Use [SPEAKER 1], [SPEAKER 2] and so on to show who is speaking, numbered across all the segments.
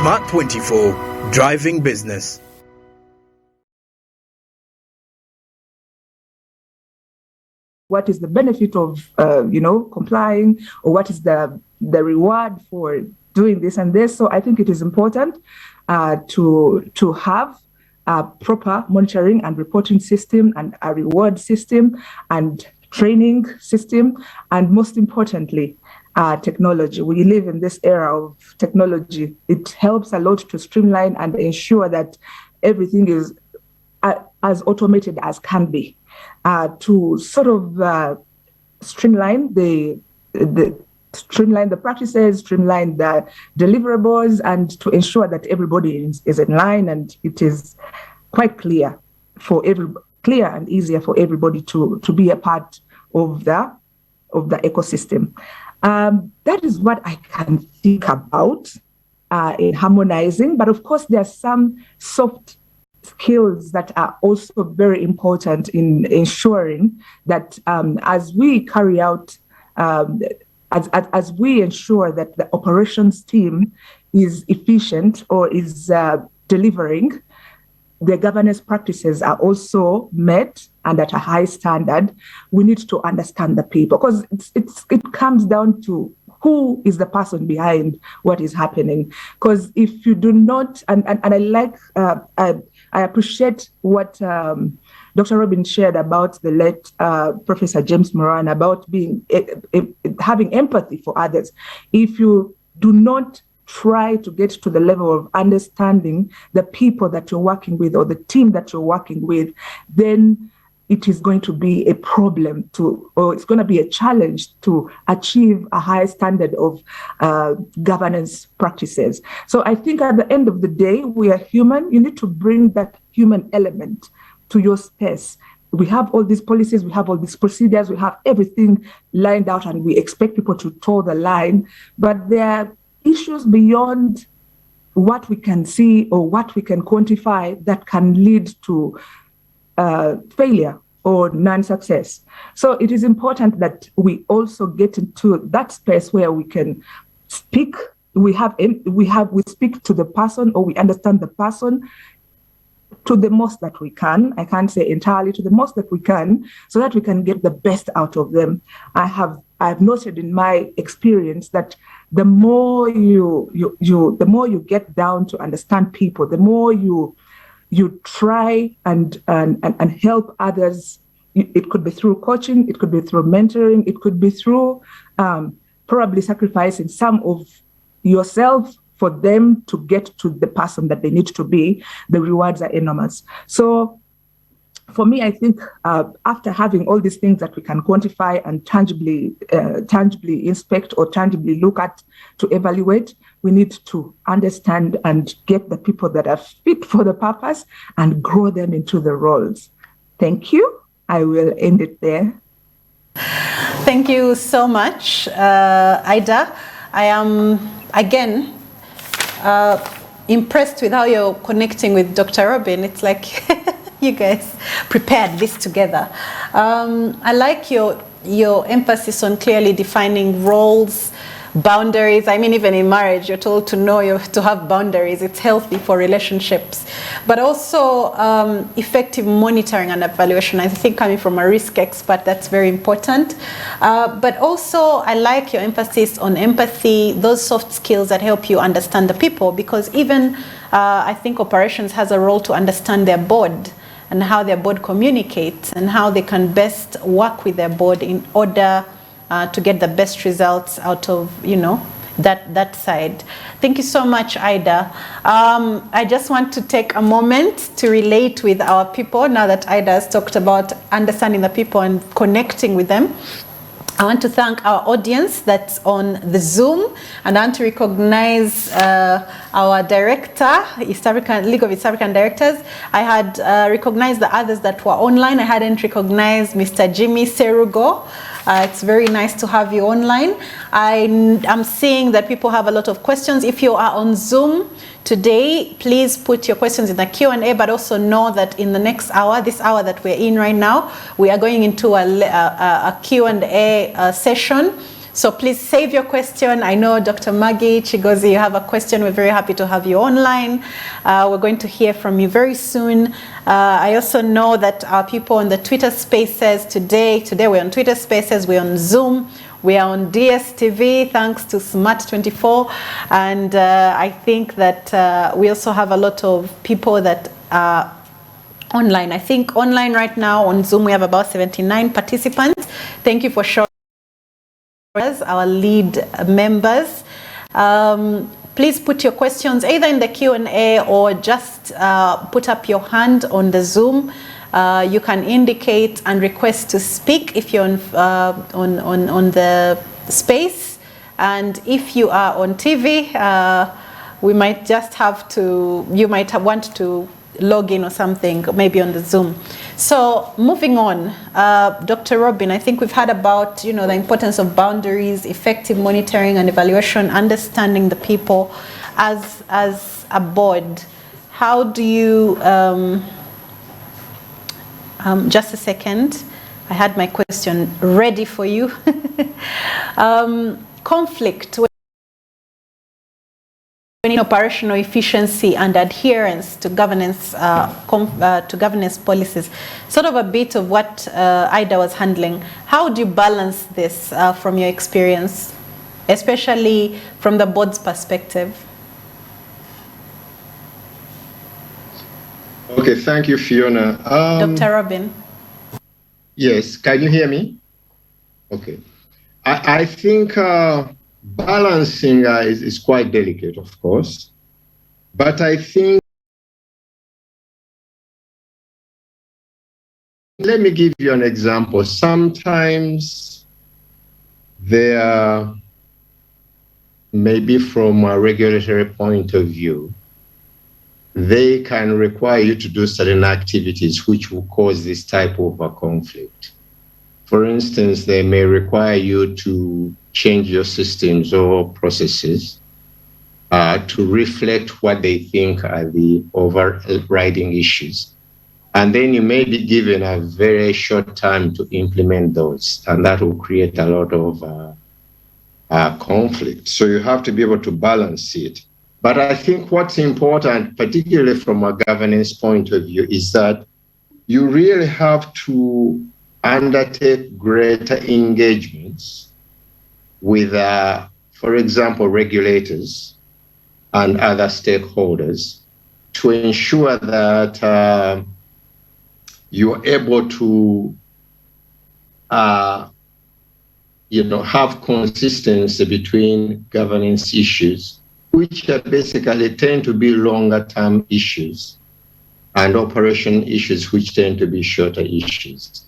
[SPEAKER 1] Smart 24, driving business.
[SPEAKER 2] What is the benefit of, complying, or what is the reward for doing this and this? So I think it is important to have a proper monitoring and reporting system and a reward system and training system, and most importantly, technology. We live in this era of technology. It helps a lot to streamline and ensure that everything is as automated as can be, to sort of streamline the practices, streamline the deliverables, and to ensure that everybody is in line and it is quite clear and easier for everybody to be a part of the ecosystem. That is what I can think about in harmonizing. But of course, there are some soft skills that are also very important in ensuring that as we carry out, as we ensure that the operations team is efficient or is delivering, the governance practices are also met and at a high standard. We need to understand the people, because it comes down to who is the person behind what is happening. Because if you do not, and I like, I appreciate what Dr. Robin shared about the late Professor James Moran about having empathy for others. If you do not try to get to the level of understanding the people that you're working with or the team that you're working with, then it is going to be a problem or it's going to be a challenge to achieve a high standard of governance practices. So I think at the end of the day, we are human. You need to bring that human element to your space. We have all these policies, we have all these procedures, we have everything lined out, and we expect people to toe the line. But there are issues beyond what we can see or what we can quantify that can lead to failure or non-success. So it is important that we also get into that space where we can speak. We speak to the person, or we understand the person to the most that we can. I can't say entirely, to the most that we can, so that we can get the best out of them. I've noted in my experience that the more the more you get down to understand people, the more you try and help others. It could be through coaching, it could be through mentoring, it could be through probably sacrificing some of yourself for them to get to the person that they need to be. The rewards are enormous. So for me, I think after having all these things that we can quantify and tangibly inspect or tangibly look at to evaluate, we need to understand and get the people that are fit for the purpose and grow them into the roles. Thank you. I will end it there.
[SPEAKER 3] Thank you so much, Aida. I am, again, impressed with how you're connecting with Dr. Robin. It's like you guys prepared this together. I like your emphasis on clearly defining roles, boundaries. I mean, even in marriage, you're told to have boundaries. It's healthy for relationships. But also effective monitoring and evaluation. I think coming from a risk expert, that's very important. But also, I like your emphasis on empathy, those soft skills that help you understand the people, because even I think operations has a role to understand their board and how their board communicates and how they can best work with their board in order to get the best results out of, that side. Thank you so much, Aida. I just want to take a moment to relate with our people now that Aida has talked about understanding the people and connecting with them. I want to thank our audience that's on the Zoom, and I want to recognize our director, League of East African Directors. I had recognized the others that were online. I hadn't recognized Mr. Jimmy Serugo. It's very nice to have you online. I'm seeing that people have a lot of questions. If you are on Zoom today, please put your questions in the Q&A, but also know that in the next hour, this hour that we're in right now, we are going into a Q&A session. So please save your question. I know Dr. Maggie Chigozi, you have a question. We're very happy to have you online. We're going to hear from you very soon. I also know that our people on the Twitter Spaces today we're on Twitter Spaces, we're on Zoom, we are on DSTV, thanks to Smart24. And I think that we also have a lot of people that are online. I think online right now on Zoom, we have about 79 participants. Thank you for showing our lead members. Please put your questions either in the Q&A or just put up your hand on the Zoom. You can indicate and request to speak if you're on the space. And if you are on TV, we might just have to, you might want to log in or something, maybe on the Zoom. So moving on, Dr. Robin, I think we've heard about, the importance of boundaries, effective monitoring and evaluation, understanding the people as a board. How do you, just a second, I had my question ready for you. Conflict in operational efficiency and adherence to governance policies, sort of a bit of what Aida was handling. How do you balance this from your experience, especially from the board's perspective?
[SPEAKER 4] Okay, thank you, Fiona.
[SPEAKER 3] Dr. Robin.
[SPEAKER 4] Yes, can you hear me? Okay. I think balancing is quite delicate, of course, but I think, let me give you an example. Sometimes there, maybe from a regulatory point of view, they can require you to do certain activities which will cause this type of a conflict. For instance, they may require you to change your systems or processes to reflect what they think are the overriding issues. And then you may be given a very short time to implement those, and that will create a lot of conflict. So you have to be able to balance it. But I think what's important, particularly from a governance point of view, is that you really have to undertake greater engagements with, for example, regulators and other stakeholders to ensure that you're able to have consistency between governance issues, which basically tend to be longer term issues, and operation issues, which tend to be shorter issues.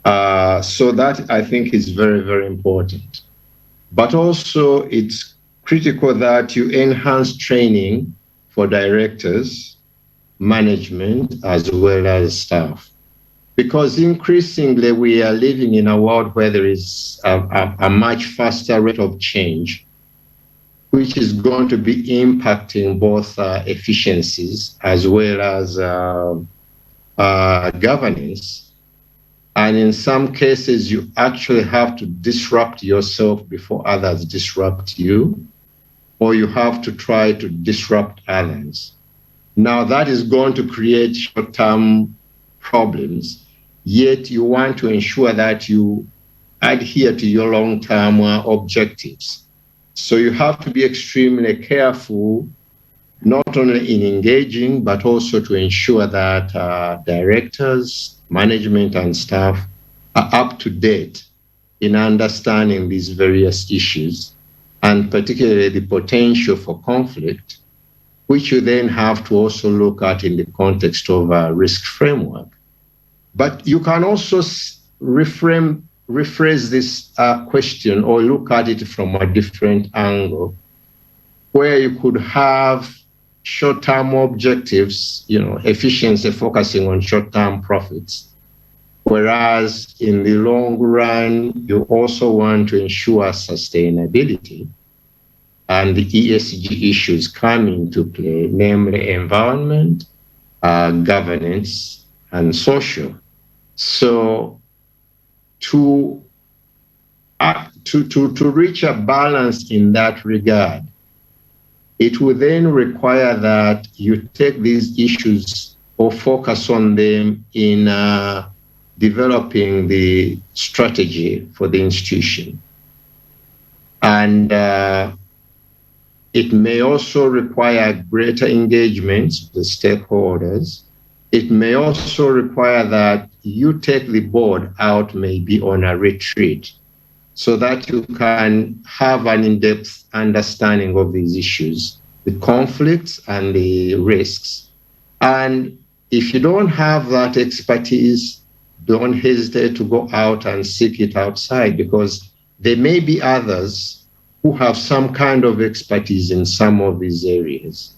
[SPEAKER 4] So that, I think, is very, very important. But also, it's critical that you enhance training for directors, management, as well as staff. Because increasingly, we are living in a world where there is a much faster rate of change, which is going to be impacting both efficiencies as well as governance. And in some cases, you actually have to disrupt yourself before others disrupt you, or you have to try to disrupt others. Now, that is going to create short-term problems, yet you want to ensure that you adhere to your long-term objectives. So you have to be extremely careful, not only in engaging, but also to ensure that directors, management, and staff are up to date in understanding these various issues, and particularly the potential for conflict, which you then have to also look at in the context of a risk framework. But you can also rephrase this question or look at it from a different angle, where you could have short-term objectives, efficiency focusing on short-term profits. Whereas in the long run, you also want to ensure sustainability, and the ESG issues come into play, namely environment, governance, and social. So to to reach a balance in that regard, it will then require that you take these issues or focus on them in developing the strategy for the institution. And it may also require greater engagement with the stakeholders. It may also require that you take the board out maybe on a retreat so that you can have an in-depth understanding of these issues, the conflicts and the risks. And if you don't have that expertise, don't hesitate to go out and seek it outside, because there may be others who have some kind of expertise in some of these areas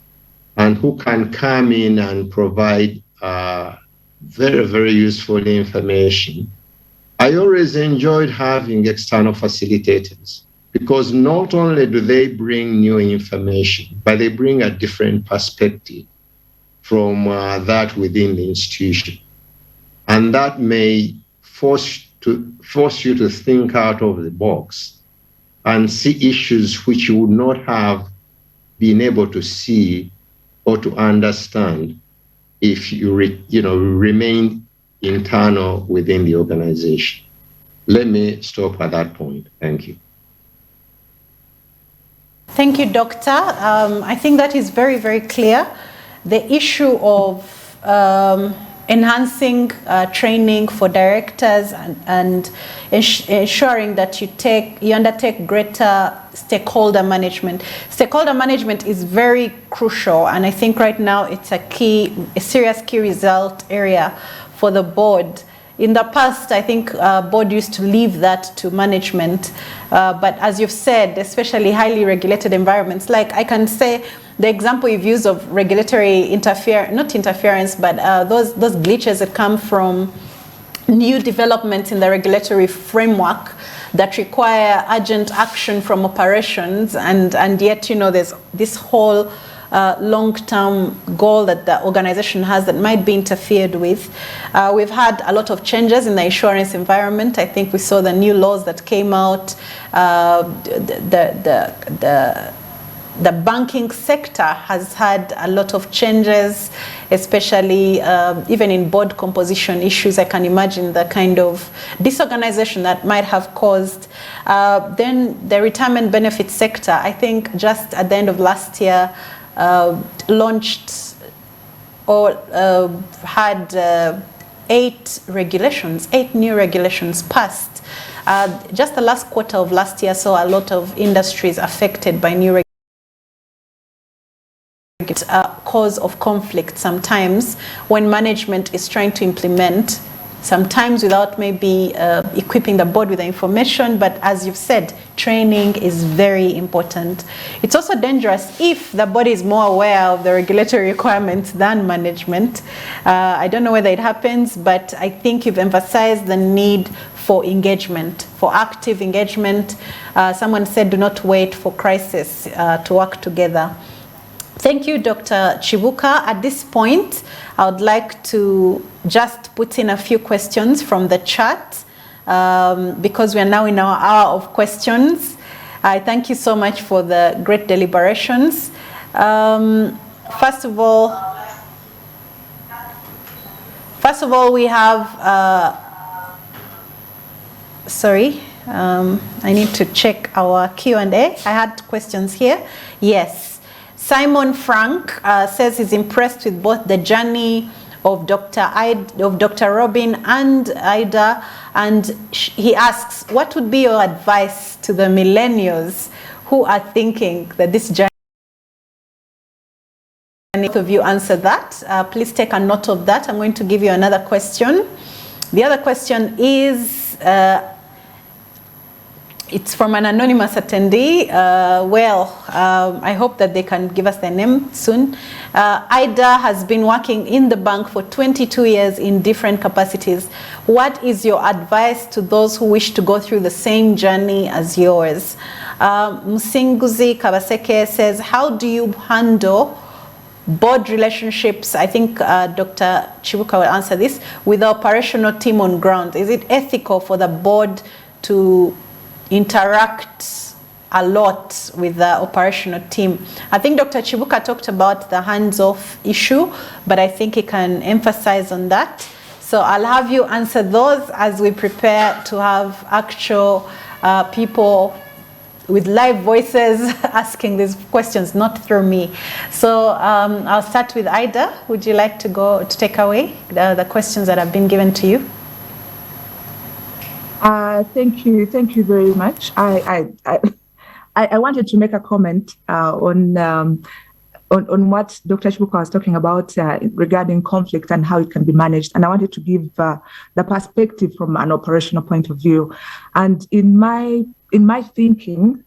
[SPEAKER 4] and who can come in and provide very, very useful information. I always enjoyed having external facilitators because not only do they bring new information, but they bring a different perspective from that within the institution. And that may force you to think out of the box and see issues which you would not have been able to see or to understand if you remain internal within the organization. Let me stop at that point. Thank you.
[SPEAKER 3] Thank you, Doctor. I think that is very, very clear. The issue of enhancing training for directors and ensuring that you undertake greater stakeholder management. Stakeholder management is very crucial, and I think right now it's a serious key result area for the board. In the past, I think board used to leave that to management, but as you've said, especially highly regulated environments, like I can say the example you've used of regulatory not interference, but those glitches that come from new developments in the regulatory framework that require urgent action from operations, and yet, there's this whole long-term goal that the organization has that might be interfered with. We've had a lot of changes in the insurance environment. I think we saw the new laws that came out. The banking sector has had a lot of changes, especially even in board composition issues. I can imagine the kind of disorganization that might have caused. Then the retirement benefit sector, I think just at the end of last year, launched or had 8 new regulations passed. Just the last quarter of last year saw a lot of industries affected by new regulations. Cause of conflict sometimes when management is trying to implement, sometimes without maybe equipping the board with the information, but as you've said, training is very important. It's also dangerous if the board is more aware of the regulatory requirements than management. I don't know whether it happens, but I think you've emphasized the need for engagement, for active engagement. Someone said, do not wait for crisis to work together. Thank you, Dr. Kibuuka. At this point, I would like to just put in a few questions from the chat because we are now in our hour of questions. I thank you so much for the great deliberations. First of all, we have, I need to check our Q&A. I had questions here. Yes. Simon Frank says he's impressed with both the journey of Dr. Robin and Aida, and he asks, what would be your advice to the millennials who are thinking that this journey? Both of you answer that. Please take a note of that. I'm going to give you another question. The other question is, it's from an anonymous attendee. I hope that they can give us their name soon. Aida has been working in the bank for 22 years in different capacities. What is your advice to those who wish to go through the same journey as yours? Musinguzi Kabaseke says, how do you handle board relationships? I think Dr. Kibuuka will answer this, with the operational team on ground. Is it ethical for the board to interact a lot with the operational team. I think Dr. Kibuuka talked about the hands-off issue, but I think he can emphasize on that. So I'll have you answer those as we prepare to have actual people with live voices asking these questions, not through me. So I'll start with Aida. Would you like to take away the questions that have been given to you?
[SPEAKER 2] Thank you very much. I wanted to make a comment on what Dr. Kibuuka was talking about regarding conflict and how it can be managed. And I wanted to give the perspective from an operational point of view. And in my thinking,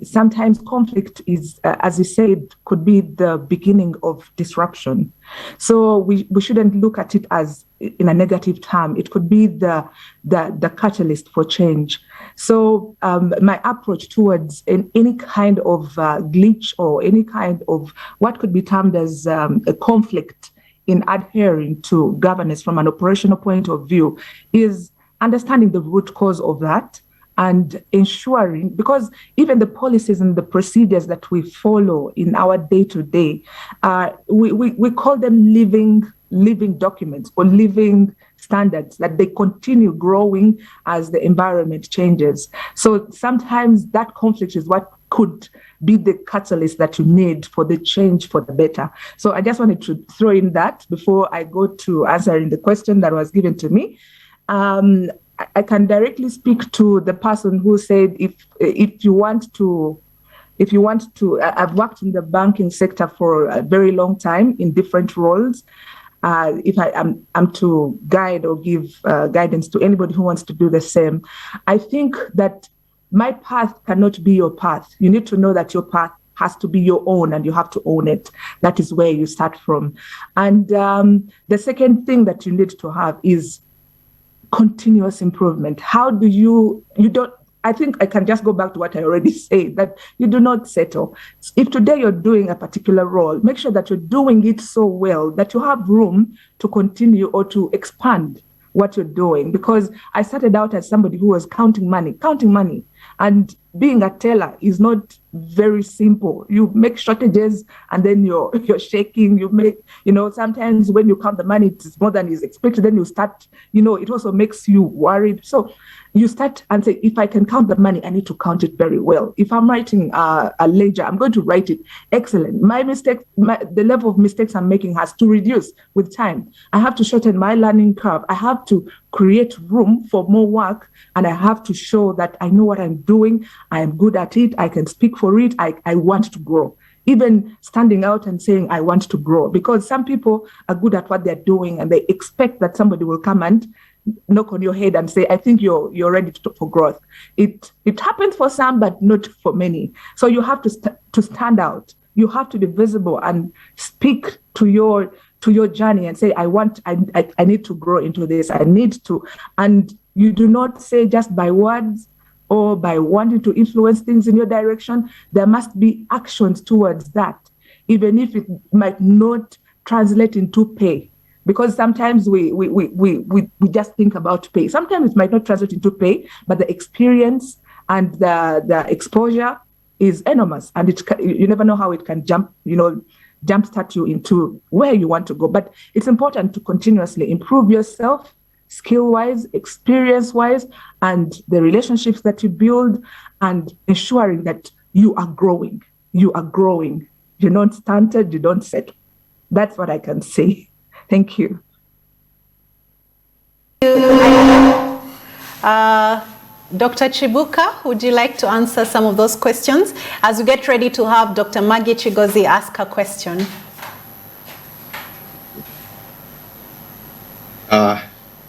[SPEAKER 2] sometimes conflict is, as you said, could be the beginning of disruption. So we shouldn't look at it as in a negative term. It could be the catalyst for change. So my approach towards any kind of glitch or any kind of what could be termed as a conflict in adhering to governance from an operational point of view is understanding the root cause of that and ensuring, because even the policies and the procedures that we follow in our day-to-day, we call them living documents or living standards, that they continue growing as the environment changes. So sometimes that conflict is what could be the catalyst that you need for the change for the better. So I just wanted to throw in that before I go to answering the question that was given to me. I can directly speak to the person who said, if you want to, I've worked in the banking sector for a very long time in different roles. If I'm to guide or give guidance to anybody who wants to do the same, I think that my path cannot be your path. You need to know that your path has to be your own and you have to own it. That is where you start from. And the second thing that you need to have is continuous improvement. How do you don't, I think I can just go back to what I already said, that you do not settle. If today you're doing a particular role, make sure that you're doing it so well that you have room to continue or to expand what you're doing. Because I started out as somebody who was counting money. And being a teller is not very simple. You make shortages and then you're shaking. You make, sometimes when you count the money, it's more than is expected. Then you start, it also makes you worried. So you start and say, if I can count the money, I need to count it very well. If I'm writing a ledger, I'm going to write it excellent. The level of mistakes I'm making has to reduce with time. I have to shorten my learning curve. I have to create room for more work, and I have to show that I know what I'm doing. I am good at it. I can speak for it. I want to grow. Even standing out and saying, I want to grow, because some people are good at what they're doing and they expect that somebody will come and knock on your head and say, I think you're ready for growth. It happens for some, but not for many. So you have to stand out. You have to be visible and speak to your journey and say, I need to grow into this. I need to. And you do not say just by words or by wanting to influence things in your direction. There must be actions towards that, even if it might not translate into pay. Because sometimes we just think about pay. Sometimes it might not translate into pay, but the experience and the exposure is enormous, and you never know how it can jumpstart you into where you want to go. But it's important to continuously improve yourself, skill-wise, experience-wise, and the relationships that you build, and ensuring that you are growing. You are growing. You're not stunted. You don't settle. That's what I can say. Thank you.
[SPEAKER 3] Dr. Kibuuka, would you like to answer some of those questions as we get ready to have Dr. Maggie Chigozie ask her question?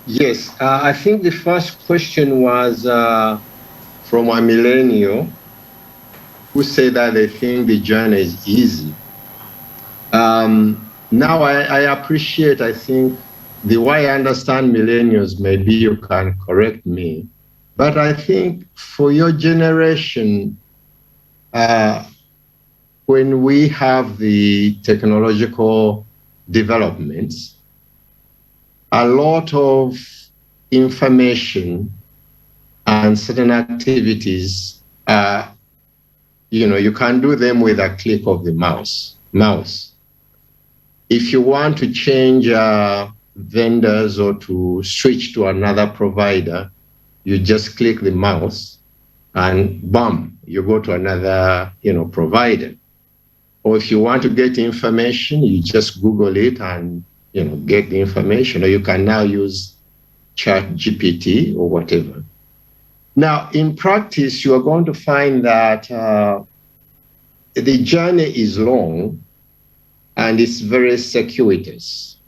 [SPEAKER 4] Yes, I think the first question was from a millennial who said that they think the journey is easy. Now I appreciate, I think, the way I understand millennials, maybe you can correct me, but I think for your generation, when we have the technological developments, a lot of information and certain activities, you can do them with a click of the mouse. If you want to change vendors or to switch to another provider, you just click the mouse and boom, you go to another provider. Or if you want to get information, you just Google it and get the information. Or you can now use ChatGPT or whatever. Now, in practice, you are going to find that the journey is long and it's very circuitous.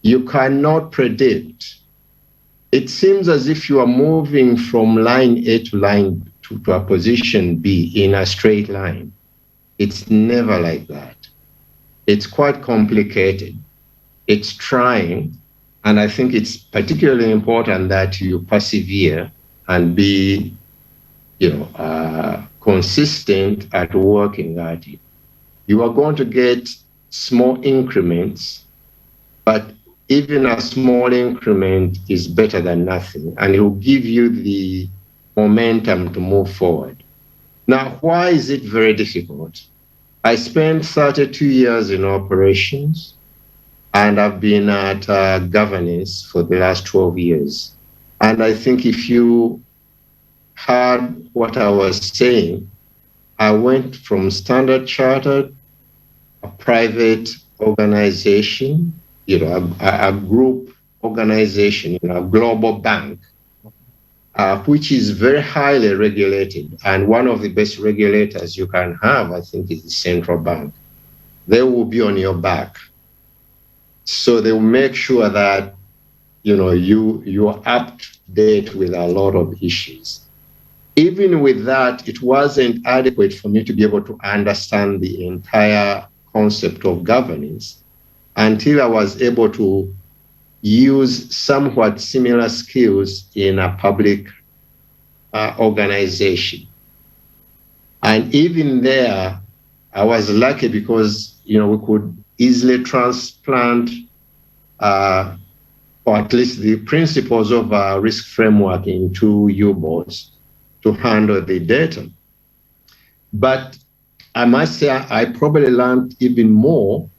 [SPEAKER 4] You cannot predict. It seems as if you are moving from line A to line to a position B in a straight line. It's never like that. It's quite complicated. It's trying. And I think it's particularly important that you persevere and be, consistent at working at it. You are going to get small increments, but even a small increment is better than nothing, and it will give you the momentum to move forward. Now, why is it very difficult? I spent 32 years in operations, and I've been at governance for the last 12 years. And I think if you heard what I was saying, I went from Standard Chartered, a private organization, a group organization, a global bank, which is very highly regulated. And one of the best regulators you can have, I think, is the central bank. They will be on your back. So they will make sure that, you are up to date with a lot of issues. Even with that, it wasn't adequate for me to be able to understand the entire concept of governance until I was able to use somewhat similar skills in a public organization. And even there, I was lucky because, we could easily transplant, or at least the principles of a risk framework into U-boats to handle the data. But I must say, I probably learned even more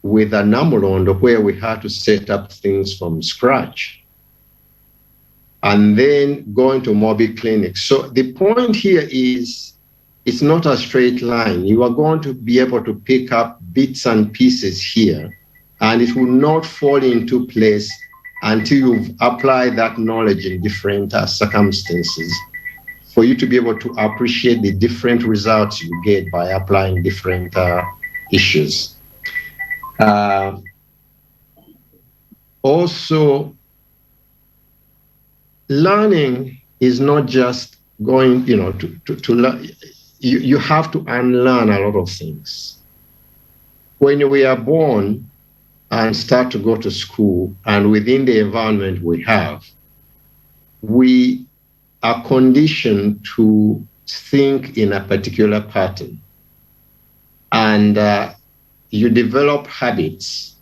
[SPEAKER 4] with a Namulond, where we had to set up things from scratch and then going to mobile clinics. So the point here is, it's not a straight line. You are going to be able to pick up bits and pieces here, and it will not fall into place until you've applied that knowledge in different circumstances for you to be able to appreciate the different results you get by applying different issues. Also, learning is not just going, to learn. You have to unlearn a lot of things. When we are born and start to go to school, and within the environment we have, we are conditioned to think in a particular pattern. And you develop habits,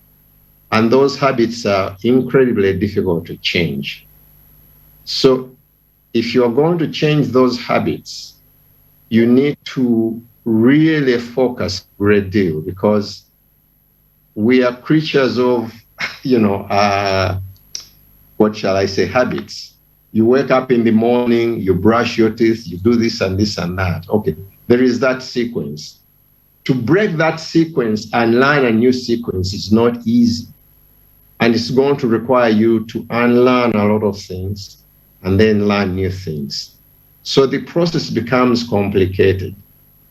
[SPEAKER 4] and those habits are incredibly difficult to change. So if you're going to change those habits, you need to really focus a great deal, because we are creatures of, what shall I say, habits. You wake up in the morning, you brush your teeth, you do this and this and that. Okay, there is that sequence. To break that sequence and learn a new sequence is not easy. And it's going to require you to unlearn a lot of things and then learn new things. So the process becomes complicated.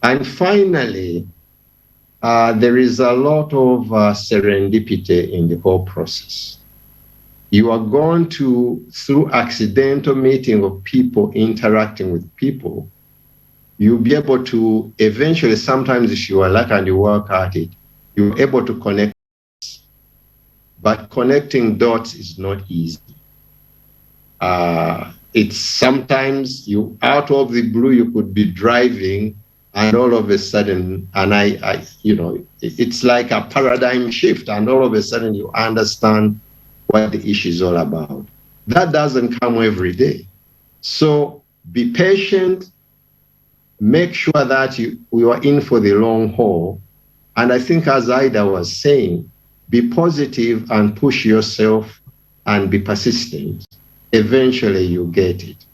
[SPEAKER 4] And finally, there is a lot of serendipity in the whole process. You are going to, through accidental meeting of people, interacting with people, you'll be able to eventually, sometimes if you are lucky and you work at it, you're able to connect. But connecting dots is not easy. It's sometimes you, out of the blue, you could be driving and all of a sudden, and it's like a paradigm shift, and all of a sudden you understand what the issue is all about. That doesn't come every day. So be patient, make sure that you are in for the long haul. And I think, as Aida was saying, be positive and push yourself and be persistent. Eventually you get it,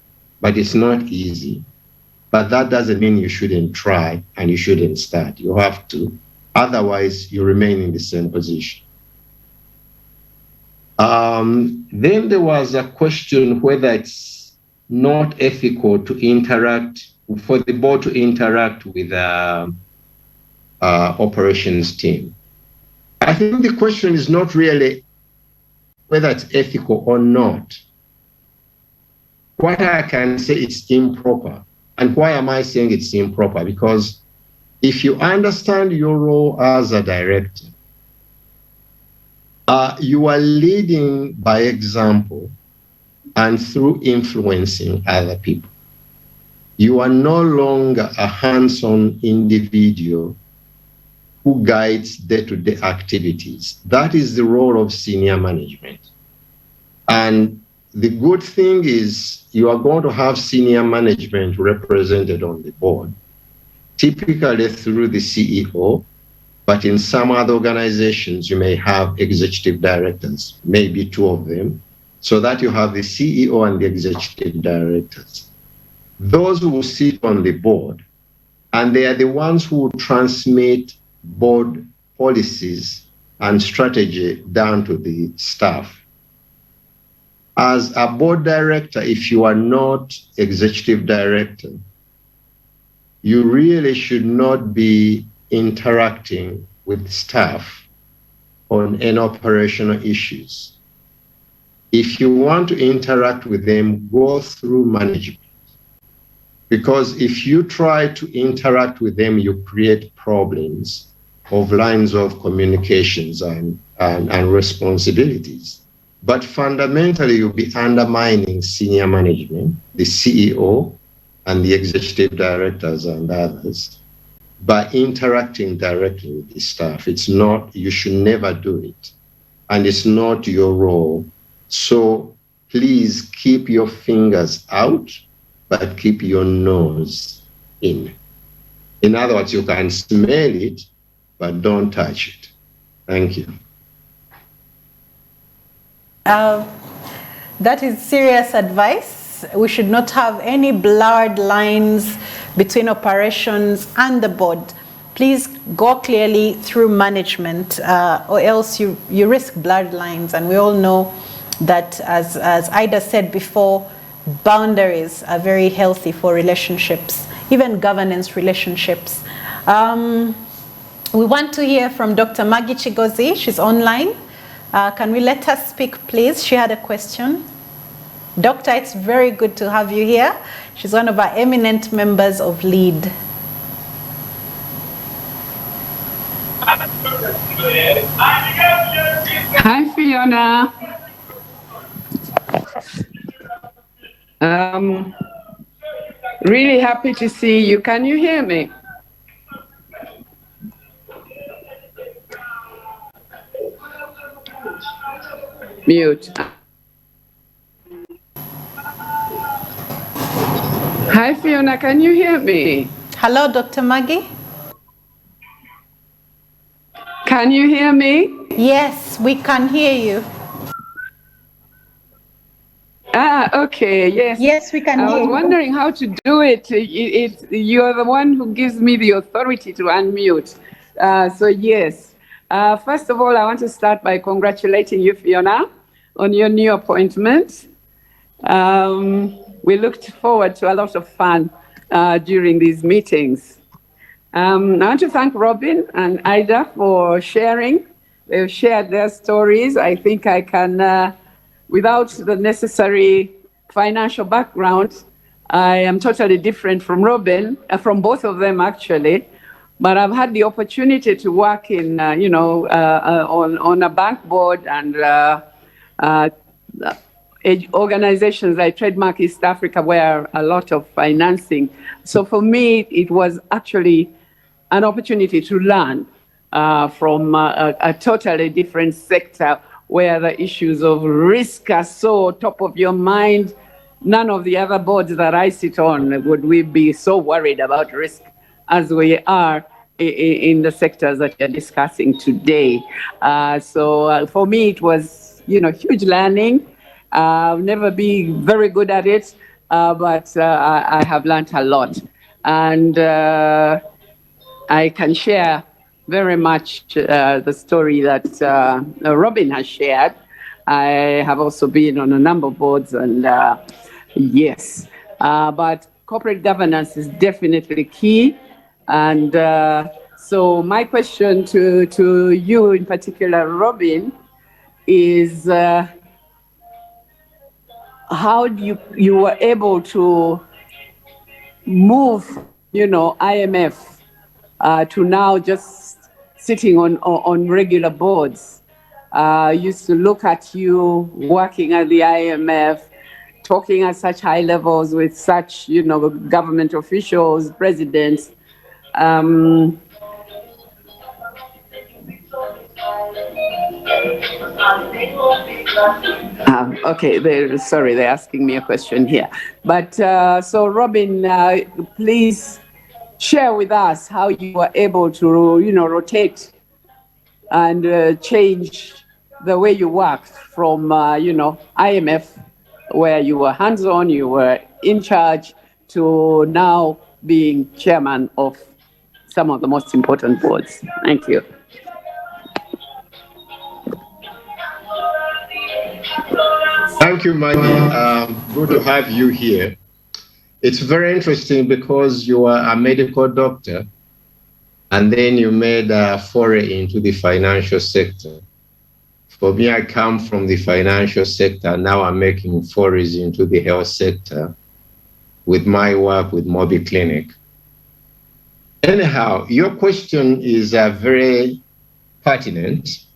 [SPEAKER 4] but it's not easy. But that doesn't mean you shouldn't try and you shouldn't start. You have to. Otherwise, you remain in the same position. Then there was a question whether it's not ethical to interact, for the board to interact with operations team. I think the question is not really whether it's ethical or not. What I can say, it's improper. And why am I saying it's improper? Because if you understand your role as a director, you are leading by example and through influencing other people. You are no longer a hands-on individual who guides day-to-day activities. That is the role of senior management. And the good thing is you are going to have senior management represented on the board, typically through the CEO, but in some other organizations, you may have executive directors, maybe two of them, so that you have the CEO and the executive directors. Those who sit on the board, and they are the ones who transmit board policies and strategy down to the staff. As a board director, if you are not executive director, you really should not be interacting with staff on any operational issues. If you want to interact with them, go through management. Because if you try to interact with them, you create problems of lines of communications and responsibilities. But fundamentally, you'll be undermining senior management, the CEO and the executive directors and others, by interacting directly with the staff. It's not, you should never do it. And it's not your role. So please keep your fingers out, but keep your nose in. In other words, you can smell it, but don't touch it. Thank you.
[SPEAKER 3] That is serious advice. We should not have any blurred lines between operations and the board. Please go clearly through management, or else you risk blurred lines. And we all know that, as Aida said before, boundaries are very healthy for relationships, even governance relationships. We want to hear from Dr. Maggie Chigozi. She's online. Can we let her speak, please? She had a question. Doctor, it's very good to have you here. She's one of our eminent members of LEAD.
[SPEAKER 5] Hi, Fiona. Really happy to see you. Can you hear me? Mute. Hi, Fiona. Can you hear me?
[SPEAKER 3] Hello, Dr. Maggie.
[SPEAKER 5] Can you hear me?
[SPEAKER 3] Yes, we can hear you.
[SPEAKER 5] Okay, yes.
[SPEAKER 3] Yes, we can hear you.
[SPEAKER 5] I was wondering how to do it. You're the one who gives me the authority to unmute. So yes. First of all, I want to start by congratulating you, Fiona, on your new appointment. We looked forward to a lot of fun during these meetings. I want to thank Robin and Aida for sharing. They've shared their stories. I think I can, without the necessary financial background, I am totally different from Robin, from both of them actually. But I've had the opportunity to work in, on a bank board and organizations like Trademark East Africa, where a lot of financing. So for me, it was actually an opportunity to learn from a totally different sector, where the issues of risk are so top of your mind. none of the other boards that I sit on would we be so worried about risk as we are in the sectors that you're discussing today. So for me, it was, huge learning. I'll never be very good at it, but I have learned a lot. And I can share very much the story that Robin has shared. I have also been on a number of boards, and yes, but corporate governance is definitely key. And so my question to you in particular, Robin, is how you were able to move, IMF to now just sitting on regular boards. Used to look at you working at the IMF, talking at such high levels with such, government officials, presidents. Okay, they're asking me a question here. But so Robin, please share with us how you were able to, rotate and change the way you worked from, IMF, where you were hands-on, you were in charge, to now being chairman of some of the most important boards. Thank you.
[SPEAKER 4] Thank you, Maggie. Good to have you here. It's very interesting because you are a medical doctor and then you made a foray into the financial sector. For me, I come from the financial sector. Now I'm making forays into the health sector with my work with Mobi Clinic. Anyhow, your question is very pertinent.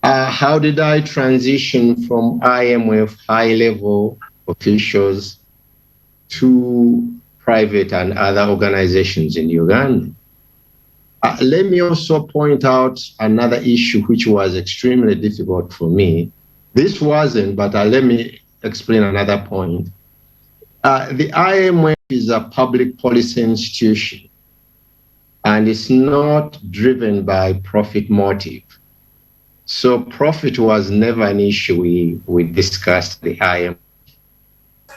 [SPEAKER 4] How did I transition from IMF high-level officials to private and other organizations in Uganda? Let me also point out another issue which was extremely difficult for me. This wasn't, but let me explain another point. The IMF is a public policy institution, and it's not driven by profit motive. So profit was never an issue we discussed the IMF.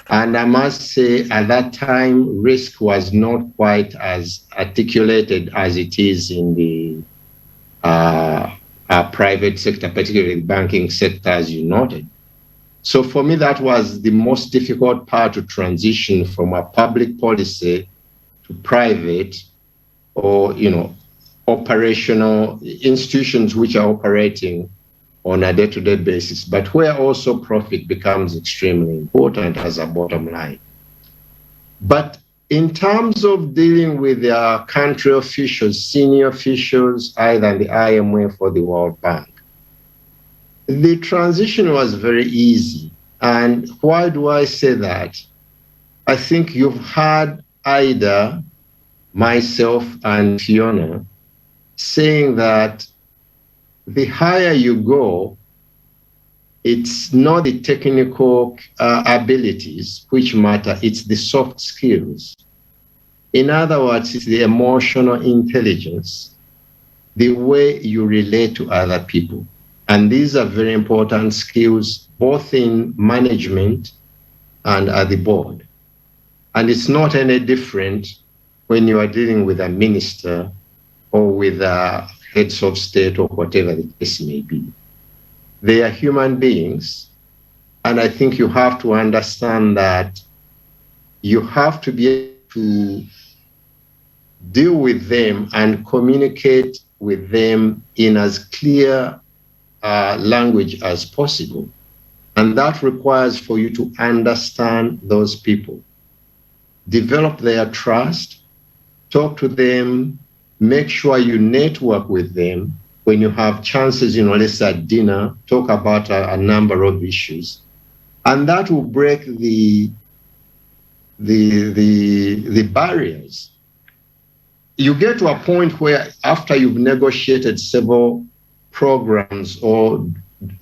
[SPEAKER 4] And I must say, at that time, risk was not quite as articulated as it is in the private sector, particularly the banking sector, as you noted. So for me, that was the most difficult part to transition from a public policy to private or, operational institutions which are operating on a day-to-day basis, but where also profit becomes extremely important as a bottom line. But in terms of dealing with the country officials, senior officials, either the IMF or the World Bank, the transition was very easy. And why do I say that? I think you've heard Aida, myself, and Fiona saying that the higher you go, it's not the technical abilities which matter, it's the soft skills. In other words, it's the emotional intelligence, the way you relate to other people. And these are very important skills, both in management and at the board. And it's not any different when you are dealing with a minister or with heads of state or whatever the case may be. They are human beings, and I think you have to understand that you have to be able to deal with them and communicate with them in as clear language as possible. And that requires for you to understand those people, develop their trust, talk to them, make sure you network with them. When you have chances, let's say at dinner, talk about a number of issues. And that will break the barriers. You get to a point where after you've negotiated several programs or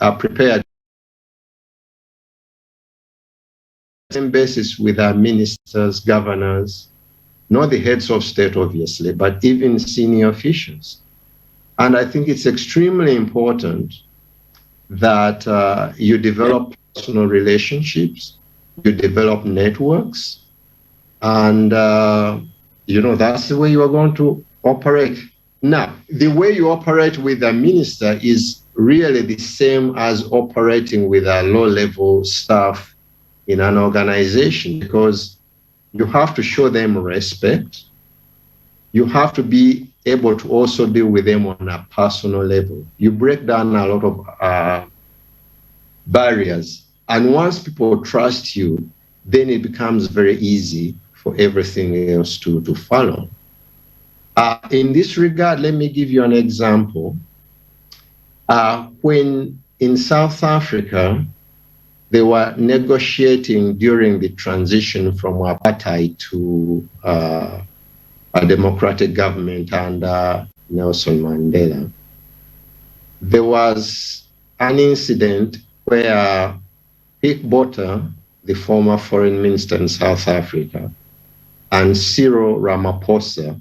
[SPEAKER 4] are prepared same basis with our ministers, governors, not the heads of state, obviously, but even senior officials. And I think it's extremely important that you develop personal relationships, you develop networks, and that's the way you are going to operate. Now, the way you operate with a minister is really the same as operating with a low-level staff in an organization, because you have to show them respect. You have to be able to also deal with them on a personal level. You break down a lot of barriers. And once people trust you, then it becomes very easy for everything else to follow. In this regard, let me give you an example. When in South Africa, they were negotiating during the transition from apartheid to a democratic government under Nelson Mandela, there was an incident where Kibuuka, the former foreign minister in South Africa, and Cyril Ramaphosa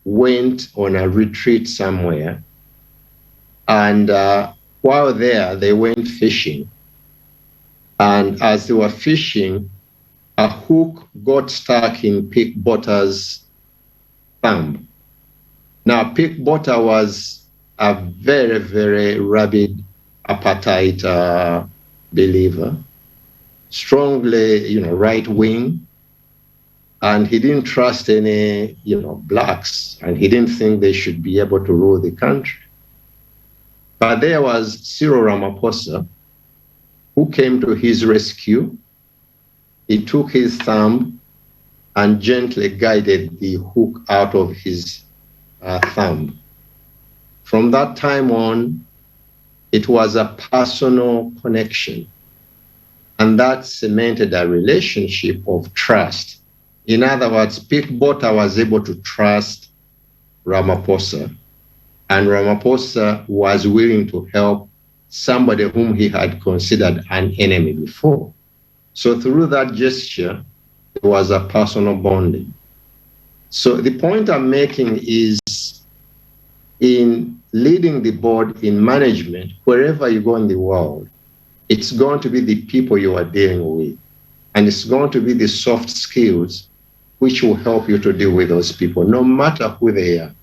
[SPEAKER 4] went on a retreat somewhere. And while there, they went fishing. And as they were fishing, a hook got stuck in Kibuuka's thumb. Now, Kibuuka was a very, very rabid apartheid believer, strongly, right wing, and he didn't trust any, blacks, and he didn't think they should be able to rule the country. But there was Cyril Ramaphosa, who came to his rescue. He took his thumb and gently guided the hook out of his thumb. From that time on, it was a personal connection, and that cemented a relationship of trust. In other words, Kibuuka was able to trust Ramaphosa, and Ramaphosa was willing to help somebody whom he had considered an enemy before. So through that gesture, it was a personal bonding. So the point I'm making is, in leading the board, in management, wherever you go in the world, it's going to be the people you are dealing with. And it's going to be the soft skills which will help you to deal with those people, no matter who they are.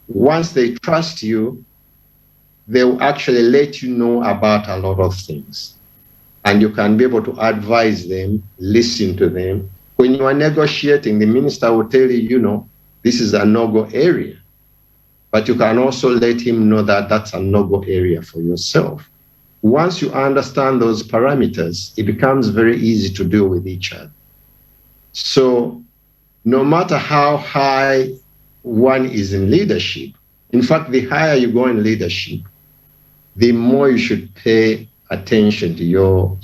[SPEAKER 4] Once they trust you, they will actually let you know about a lot of things. And you can be able to advise them, listen to them. When you are negotiating, the minister will tell you, this is a no-go area. But you can also let him know that that's a no-go area for yourself. Once you understand those parameters, it becomes very easy to deal with each other. So no matter how high one is in leadership, in fact, the higher you go in leadership, the more you should pay attention to your